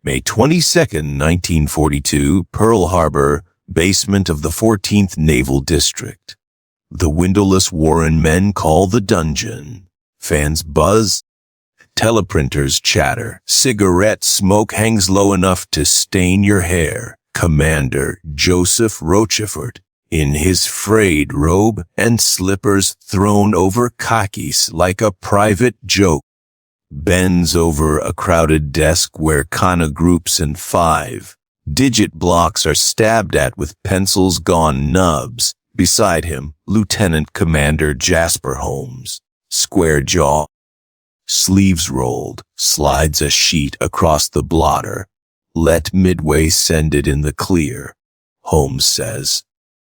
May 22, 1942, Pearl Harbor, basement of the 14th Naval District. The windowless Warren men call the dungeon. Fans buzz. Teleprinters chatter. Cigarette smoke hangs low enough to stain your hair. Commander Joseph Rochefort, in his frayed robe and slippers thrown over khakis like a private joke, bends over a crowded desk where kana groups and 5-digit blocks are stabbed at with pencils gone nubs. Beside him, Lieutenant Commander Jasper Holmes, square jaw, sleeves rolled, slides a sheet across the blotter. Let Midway send it in the clear. Holmes says,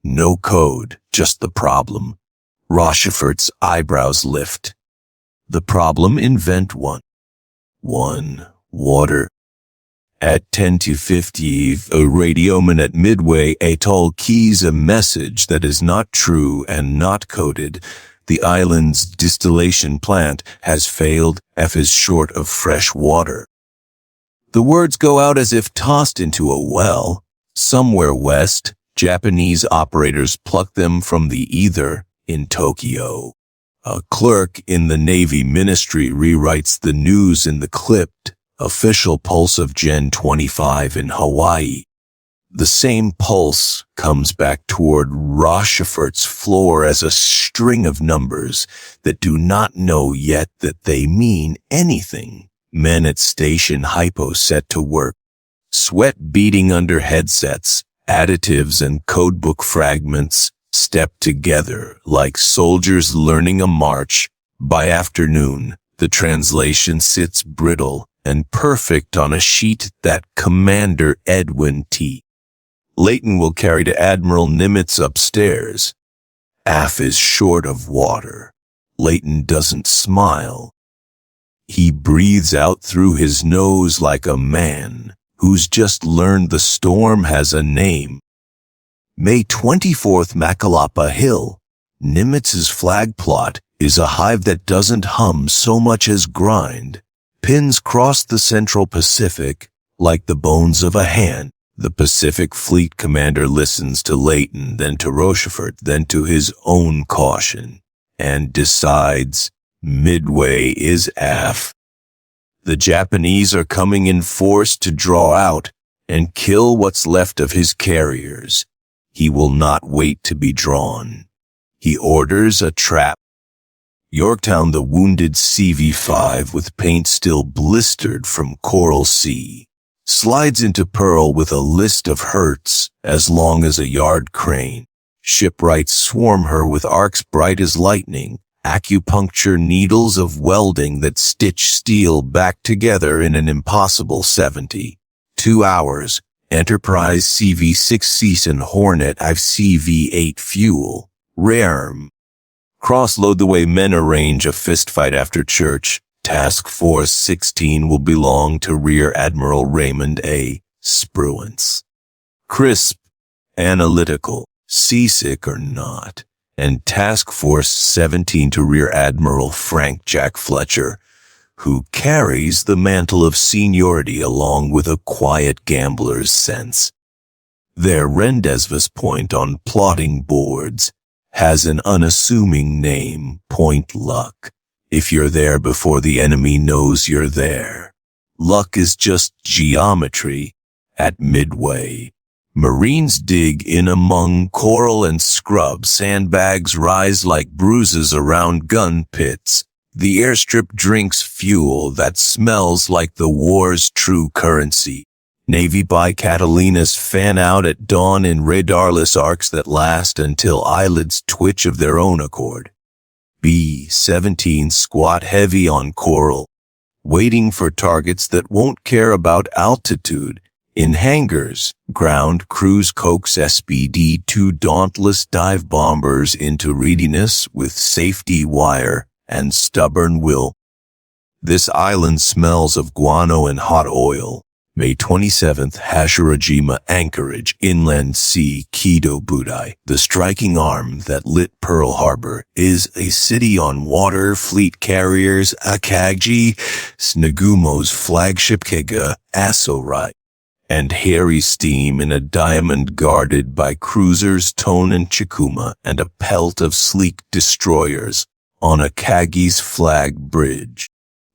no code, just the problem. Rochefort's eyebrows lift. The problem, invent one. Water. At 10:50, a radioman at Midway Atoll keys a message that is not true and not coded. The island's distillation plant has failed. F is short of fresh water. The words go out as if tossed into a well. Somewhere west, Japanese operators pluck them from the ether in Tokyo. A clerk in the Navy Ministry rewrites the news in the clipped, official pulse of Gen 25 in Hawaii. The same pulse comes back toward Rochefort's floor as a string of numbers that do not know yet that they mean anything. Men at Station HYPO set to work, sweat beading under headsets, additives and codebook fragments step together like soldiers learning a march. By afternoon, the translation sits brittle and perfect on a sheet that Commander Edwin T. Layton will carry to Admiral Nimitz upstairs. AF is short of water. Layton doesn't smile. He breathes out through his nose like a man who's just learned the storm has a name. May 24th, Makalapa Hill. Nimitz's flag plot is a hive that doesn't hum so much as grind. Pins cross the Central Pacific like the bones of a hand. The Pacific Fleet commander listens to Layton, then to Rochefort, then to his own caution, and decides Midway is AF. The Japanese are coming in force to draw out and kill what's left of his carriers. He will not wait to be drawn. He orders a trap. Yorktown, the wounded CV-5 with paint still blistered from Coral Sea, slides into Pearl with a list of hurts as long as a yard crane. Shipwrights swarm her with arcs bright as lightning, acupuncture needles of welding that stitch steel back together in an impossible 72 hours. Enterprise CV-6 Season Hornet I've CV-8 fuel. Rearm. Crossload the way men arrange a fistfight after church. Task Force 16 will belong to Rear Admiral Raymond A. Spruance. Crisp, analytical, seasick or not. And Task Force 17 to Rear Admiral Frank Jack Fletcher, who carries the mantle of seniority along with a quiet gambler's sense. Their rendezvous point on plotting boards has an unassuming name, Point Luck. If you're there before the enemy knows you're there. Luck is just geometry at Midway. Marines dig in among coral and scrub. Sandbags rise like bruises around gun pits. The airstrip drinks fuel that smells like the war's true currency. Navy Bi-Catalinas fan out at dawn in radarless arcs that last until eyelids twitch of their own accord. B-17 squat heavy on coral, waiting for targets that won't care about altitude. In hangars, ground crews coax SBD-2 dauntless dive bombers into readiness with safety wire and stubborn will. This island smells of guano and hot oil. May 27th, Hashirajima Anchorage, Inland Sea, Codebreakers. The striking arm that lit Pearl Harbor is a city on water, fleet carriers, Akagi, Nagumo's flagship Kega, Asorai, and hairy steam in a diamond guarded by cruisers Tone and Chikuma and a pelt of sleek destroyers on Akagi's flag bridge.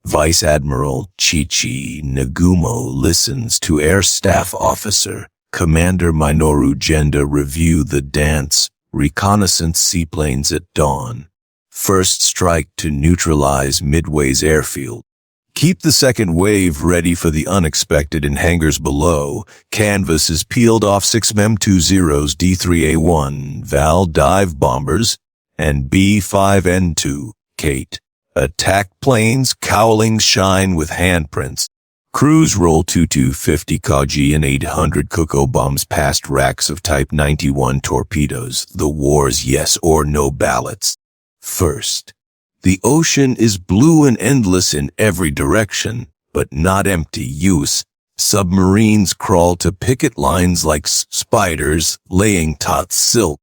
Vice Admiral Chichi Nagumo listens to Air Staff Officer Commander Minoru Genda review the dance, reconnaissance seaplanes at dawn. First strike to neutralize Midway's airfield. Keep the second wave ready for the unexpected in hangars below. Canvas is peeled off 6 MEM-20's D3A1 Val dive bombers and B5N2 Kate. Attack planes, cowlings shine with handprints. Crews roll 2250 Kaji and 800 Cocoa bombs past racks of Type 91 torpedoes. The war's yes or no ballots. First, the ocean is blue and endless in every direction, but not empty use. Submarines crawl to picket lines like spiders, laying taut silk.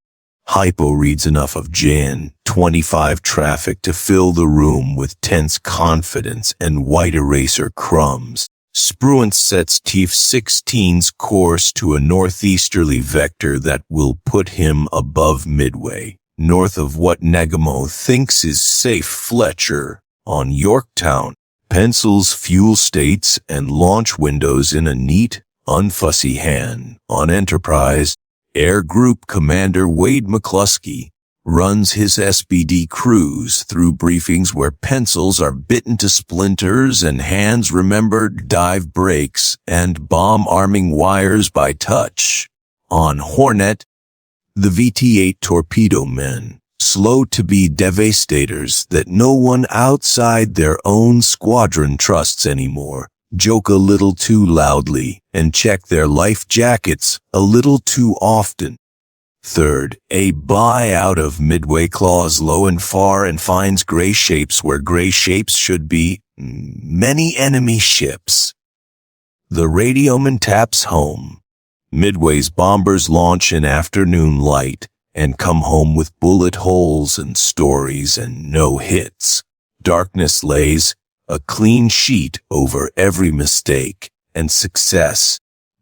Hypo reads enough of Jan 25 traffic to fill the room with tense confidence and white eraser crumbs. Spruance sets TIF 16's course to a northeasterly vector that will put him above Midway, north of what Nagumo thinks is safe Fletcher, on Yorktown. Pencils fuel states and launch windows in a neat, unfussy hand. On Enterprise, Air Group Commander Wade McCluskey runs his SBD crews through briefings where pencils are bitten to splinters and hands remembered dive breaks and bomb arming wires by touch. On Hornet, the VT-8 torpedo men, slow to be devastators that no one outside their own squadron trusts anymore, joke a little too loudly and check their life jackets a little too often. Third, a buy out of Midway claws low and far and finds gray shapes where gray shapes should be. Many enemy ships. The radioman taps home. Midway's bombers launch in afternoon light and come home with bullet holes and stories and no hits. Darkness lays a clean sheet over every mistake and success.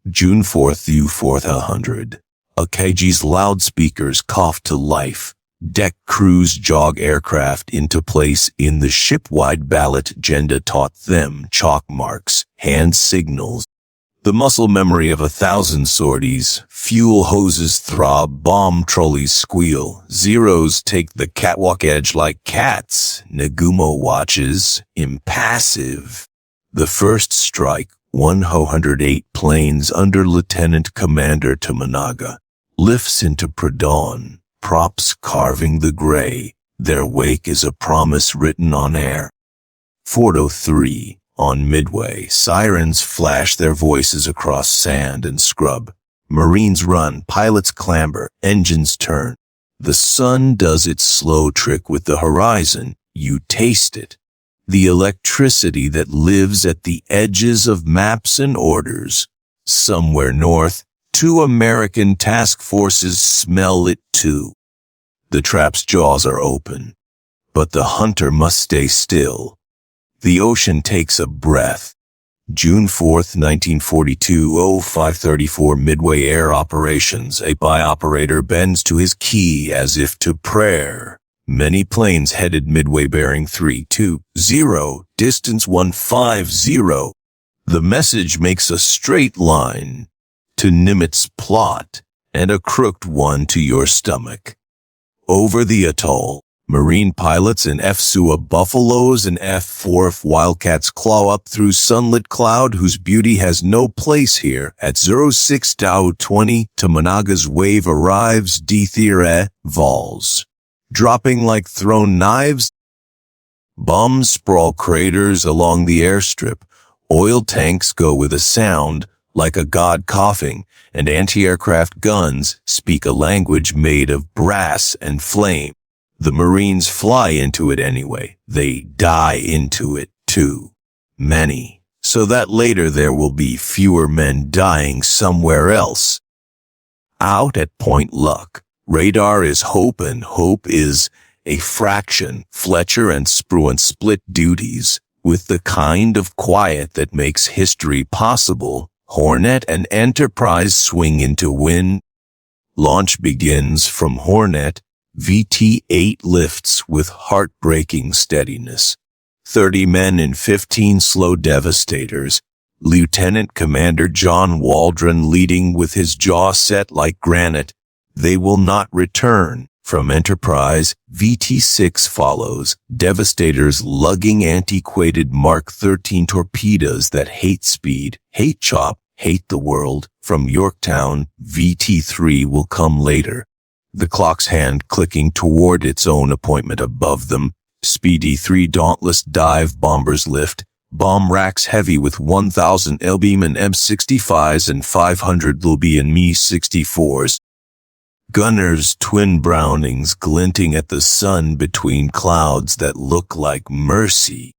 June 4th, U-4th 100. Akagi's loudspeakers cough to life. Deck crews jog aircraft into place in the ship-wide ballot Genda taught them. Chalk marks, hand signals. The muscle memory of 1,000 sorties. Fuel hoses throb, bomb trolleys squeal. Zeros take the catwalk edge like cats. Nagumo watches, impassive. The first strike, 108 planes under Lieutenant Commander Tominaga, lifts into pre-dawn, props carving the gray. Their wake is a promise written on air. 403. On Midway, sirens flash their voices across sand and scrub. Marines run, pilots clamber, engines turn. The sun does its slow trick with the horizon. You taste it. The electricity that lives at the edges of maps and orders. Somewhere north, 2 American task forces smell it too. The trap's jaws are open, but the hunter must stay still. The ocean takes a breath. June 4th, 1942, 0534 Midway Air Operations. A operator bends to his key as if to prayer. Many planes headed Midway bearing 320, distance 150. The message makes a straight line to Nimitz plot and a crooked one to your stomach. Over the atoll, Marine pilots in F-SUA Buffaloes and F-4 Wildcats claw up through sunlit cloud whose beauty has no place here. At 06:20, Tominaga's wave arrives. D-Thire Vols. Dropping like thrown knives. Bombs sprawl craters along the airstrip. Oil tanks go with a sound like a god coughing, and anti-aircraft guns speak a language made of brass and flame. The Marines fly into it anyway. They die into it too. Many so that later there will be fewer men dying somewhere else. Out at Point Luck, radar is hope and hope is a fraction. Fletcher and Spruant split duties with the kind of quiet that makes history possible. Hornet and Enterprise swing into wind. Launch begins from Hornet. VT-8 lifts with heartbreaking steadiness. 30 men in 15 slow devastators. Lieutenant Commander John Waldron leading with his jaw set like granite. They will not return. From Enterprise, VT-6 follows. Devastators lugging antiquated Mark 13 torpedoes that hate speed, hate chop, hate the world. From Yorktown, VT-3 will come later. The clock's hand clicking toward its own appointment above them. Speedy 3 dauntless dive bombers lift. Bomb racks heavy with 1,000 L-beam and M65s and 500 Luby and Me-64s. Gunners, twin Brownings glinting at the sun between clouds that look like mercy.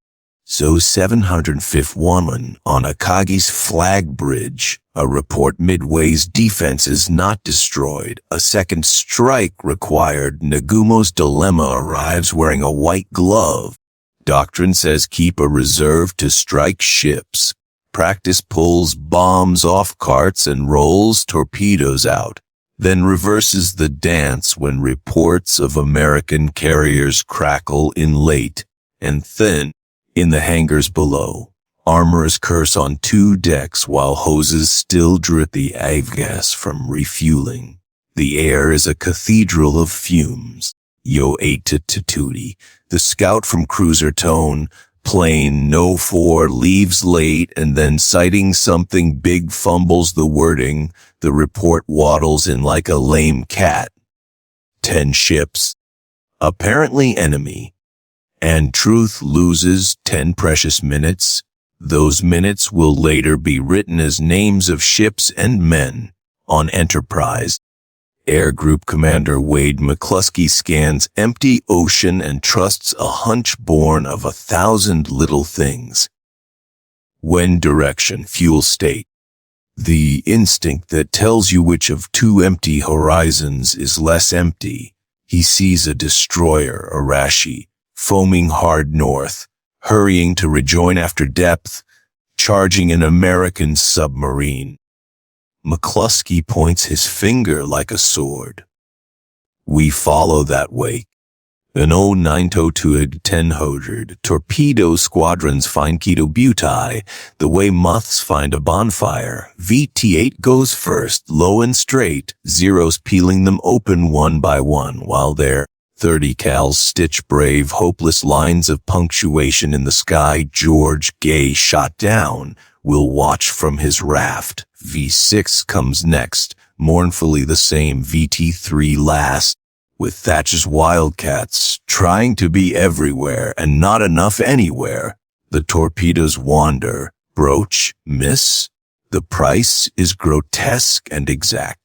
So 705th woman on Akagi's flag bridge. A report Midway's defense is not destroyed. A second strike required. Nagumo's dilemma arrives wearing a white glove. Doctrine says keep a reserve to strike ships. Practice pulls bombs off carts and rolls torpedoes out. Then reverses the dance when reports of American carriers crackle in late and thin. In the hangars below, armorers curse on 2 decks while hoses still drip the avgas from refueling. The air is a cathedral of fumes. Yo 8 to Tootie, the scout from Cruiser Tone, plane No 4 leaves late and then citing something big fumbles the wording. The report waddles in like a lame cat. 10 ships, apparently enemy. And truth loses 10 precious minutes. Those minutes will later be written as names of ships and men. On Enterprise, Air Group Commander Wade McCluskey scans empty ocean and trusts a hunch born of 1,000 little things. When direction, fuel state. The instinct that tells you which of 2 empty horizons is less empty. He sees a destroyer, Arashi, foaming hard north, hurrying to rejoin after depth, charging an American submarine. McCluskey points his finger like a sword. We follow that wake. An 0902 10-100 torpedo squadrons find Codebreakers the way moths find a bonfire. VT-8 goes first, low and straight, zeros peeling them open one by one while their 30 cals stitch brave, hopeless lines of punctuation in the sky. George Gay shot down, will watch from his raft. V6 comes next, mournfully the same VT3 last, with Thatcher's Wildcats trying to be everywhere and not enough anywhere. The torpedoes wander, broach, miss. The price is grotesque and exact.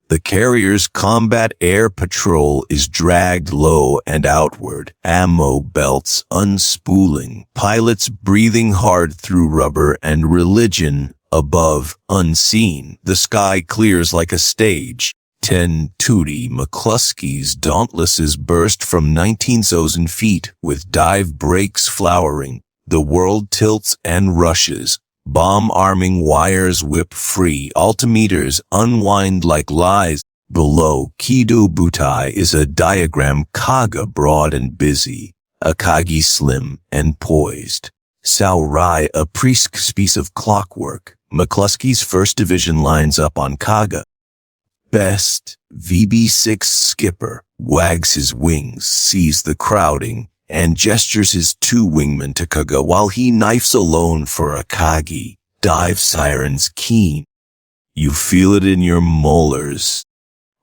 The carrier's combat air patrol is dragged low and outward, ammo belts unspooling, pilots breathing hard through rubber, and religion above, unseen. The sky clears like a stage. 10 Tootie McCluskey's Dauntlesses burst from 19,000 feet with dive brakes flowering. The world tilts and rushes. Bomb-arming wires whip free, altimeters unwind like lies. Below, Codebreakers is a diagram, Kaga broad and busy, Akagi slim and poised, Saurai a precise piece of clockwork. McCluskey's 1st Division lines up on Kaga. Best, VB6 skipper, wags his wings, sees the crowding, and gestures his 2 wingmen to Kaga while he knifes alone for Akagi. Dive sirens keen. You feel it in your molars.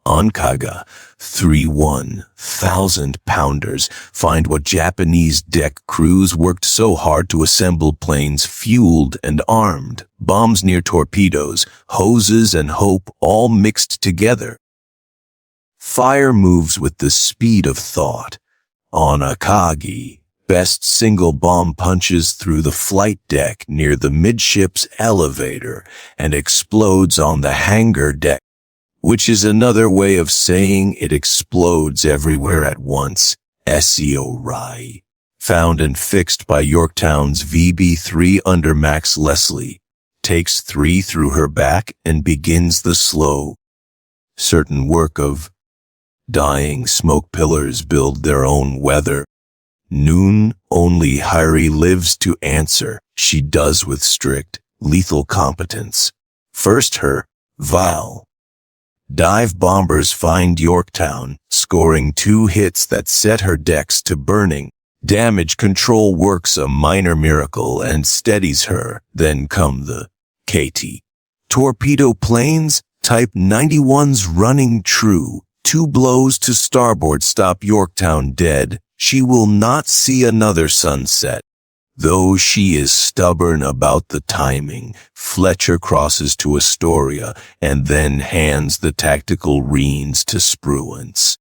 On Kaga, 3 1,000-pounders find what Japanese deck crews worked so hard to assemble, planes fueled and armed, bombs near torpedoes, hoses and hope all mixed together. Fire moves with the speed of thought. On Akagi, Best single bomb punches through the flight deck near the midships elevator and explodes on the hangar deck, which is another way of saying it explodes everywhere at once. SEO found and fixed by Yorktown's VB3 under Max Leslie, takes 3 through her back and begins the slow, certain work of dying smoke pillars build their own weather. Noon, only Hyrie lives to answer. She does with strict, lethal competence. First her, vile. Dive bombers find Yorktown, scoring 2 hits that set her decks to burning. Damage control works a minor miracle and steadies her. Then come the KT. Torpedo planes, Type 91's running true. 2 blows to starboard stop Yorktown dead. She will not see another sunset. Though she is stubborn about the timing, Fletcher crosses to Astoria and then hands the tactical reins to Spruance,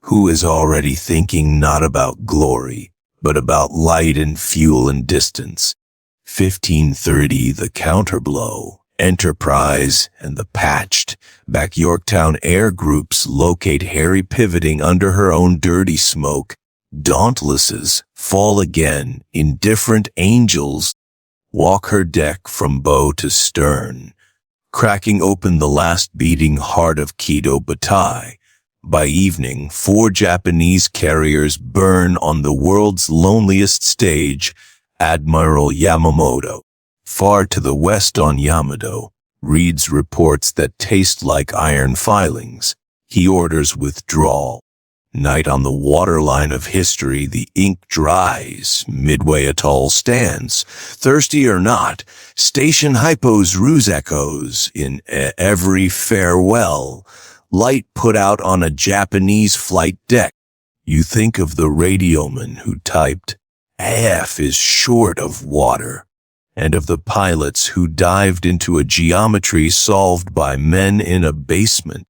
who is already thinking not about glory, but about light and fuel and distance. 1530, the counterblow. Enterprise and the patched back Yorktown air groups locate Harry pivoting under her own dirty smoke. Dauntlesses fall again. Indifferent angels walk her deck from bow to stern, cracking open the last beating heart of Codebreakers. By evening, 4 Japanese carriers burn on the world's loneliest stage, Admiral Yamamoto. Far to the west on Yamato, reads reports that taste like iron filings. He orders withdrawal. Night on the waterline of history, the ink dries. Midway atoll stands. Thirsty or not, Station HYPO's ruse echoes in every farewell. Light put out on a Japanese flight deck. You think of the radioman who typed, AF is short of water, and of the pilots who dived into a geometry solved by men in a basement,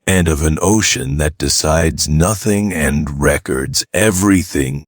and of an ocean that decides nothing and records everything.